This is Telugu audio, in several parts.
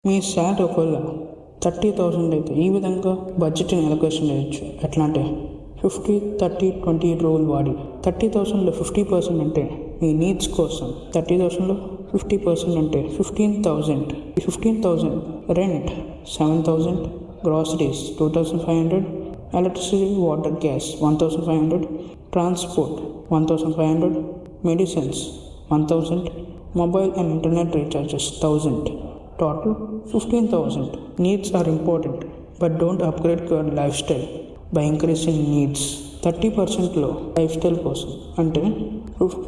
మీ శాలరీ ఒకవేళ 30,000 అయితే ఈ విధంగా బడ్జెట్ని అలొకేషన్ చేయొచ్చు. ఎట్లా అంటే 50-30-20 రూల్ వాడి 30,000లో 50% అంటే మీ నీడ్స్ కోసం, 30,000లో 50% అంటే 15,000. ఈ 15,000 rent 7,000, groceries 2,500, electricity water gas 1,500, transport 1,500, medicines 1,000, mobile and internet recharges 1,000. Total 15,000. Needs are important, but don't upgrade your lifestyle by increasing needs. 30%లో లైఫ్ స్టైల్ కోసం అంటే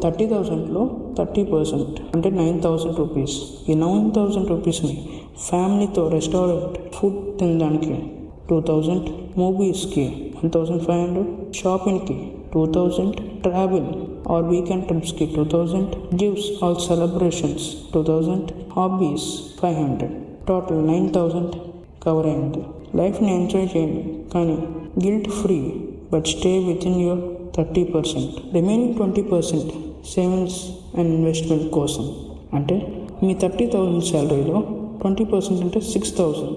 30,000లో 30% అంటే 9,000 రూపీస్. ఈ 9,000 రూపీస్ని ఫ్యామిలీతో రెస్టారెంట్ ఫుడ్ తినడానికి 2,000, మూవీస్కి 1,500, షాపింగ్కి 2,000, ట్రావెల్ ఆర్ వీకెండ్ ట్రిప్స్కి 2,000, gifts or celebrations 2,000, hobbies 500. Total 9,000 cover అయింది. లైఫ్ని ఎంజాయ్ చేయండి, కానీ guilt free, but stay within your 30%. Remaining 20% savings and investment కోసం. అంటే మీ 30,000 శాలరీలో 20% అంటే 6,000.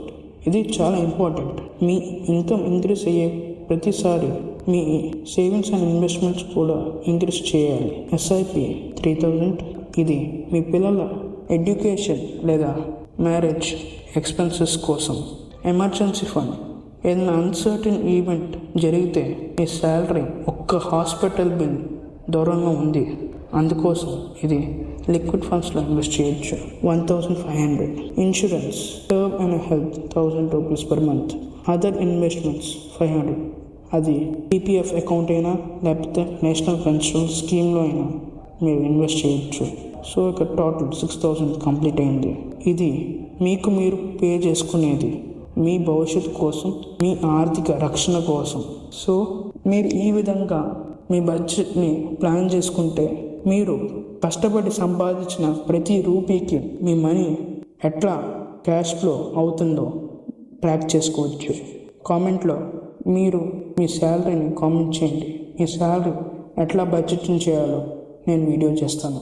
ఇది చాలా ఇంపార్టెంట్. మీ ఇన్కమ్ ఇంక్రీజ్ అయ్యే ప్రతిసారి మీ సేవింగ్స్ అండ్ ఇన్వెస్ట్మెంట్స్ కూడా ఇంక్రీజ్ చేయాలి. ఎస్ఐపి 3,000. ఇది మీ పిల్లల ఎడ్యుకేషన్ లేదా మ్యారేజ్ ఎక్స్పెన్సెస్ కోసం. ఎమర్జెన్సీ ఫండ్, ఏదైనా అన్సర్టన్ ఈవెంట్ జరిగితే మీ శాలరీ ఒక్క హాస్పిటల్ బిల్ దూరంగా ఉంది, అందుకోసం ఇది లిక్విడ్ ఫండ్స్లో ఇన్వెస్ట్ చేయొచ్చు. 1,500. Insurance, term and health 1,000 rupees per month. Other investments 500. అది పీపీఎఫ్ అకౌంట్ అయినా లేకపోతే నేషనల్ పెన్షన్ స్కీమ్లో అయినా మీరు ఇన్వెస్ట్ చేయొచ్చు. సో ఇక టోటల్ 6,000 కంప్లీట్ అయింది. ఇది మీకు మీరు పే చేసుకునేది మీ భవిష్యత్తు కోసం, మీ ఆర్థిక రక్షణ కోసం. సో మీరు ఈ విధంగా మీ బడ్జెట్ని ప్లాన్ చేసుకుంటే మీరు కష్టపడి సంపాదించిన ప్రతి రూపీకి మీ మనీ ఎట్లా క్యాష్ ఫ్లో అవుతుందో ట్రాక్ చేసుకోవచ్చు. కామెంట్లో మీరు మీ శాలరీని కామెంట్ చేయండి. మీ శాలరీ ఎట్లా బడ్జెటింగ్ చేయాలో నేను వీడియో చేస్తాను.